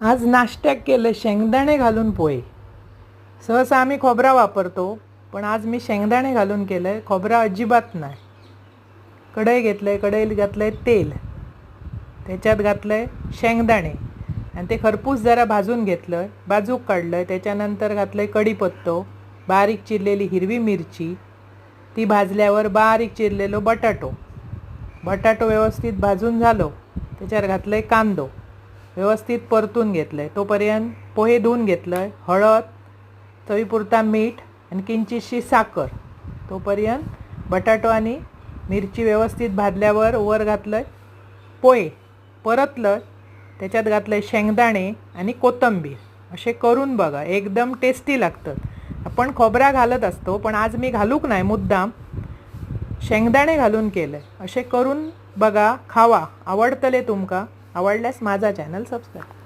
आज नाश्त्याक केले शेंगदाणे घालून पोहे। सहसा आम्ही खोबरा वापरतो, पण आज मी शेंगदाणे घालून केले। खोबरा अजिबात नाही। कढई घेतले, कढईत घातले तेल, त्याच्यात घातले शेंगदाणे आणि ते खरपूस जरा भाजून घेतलं, बाजूक काढलं। त्याच्यानंतर घातले कढीपत्तो, बारीक चिरलेली हिरवी मिरची, ती भाजल्यावर बारीक चिरलेलो बटाटो व्यवस्थित भाजून झालो। त्याच्यावर घातले कांदो, व्यवस्थित परतून घेतले। तोपर्यंत पोहे धुवून घेतलं, हळद, चवीपुरता मीठ आणि किंचितशी साखर। तोपर्यंत बटाटो आणि मिरची व्यवस्थित भाजल्यावर वर घातलं पोहे, परतलं, त्याच्यात घातले शेंगदाणे आणि कोथिंबीर। असे करून बघा, एकदम टेस्टी लागतात। आपण खोबरा घालत असतो, पण आज मी घालूक नाही, मुद्दाम शेंगदाणे घालून केले। असे करून बघा, खावा, आवडतले तुमका। आवडल्यास माझा चॅनल सबस्क्राईब।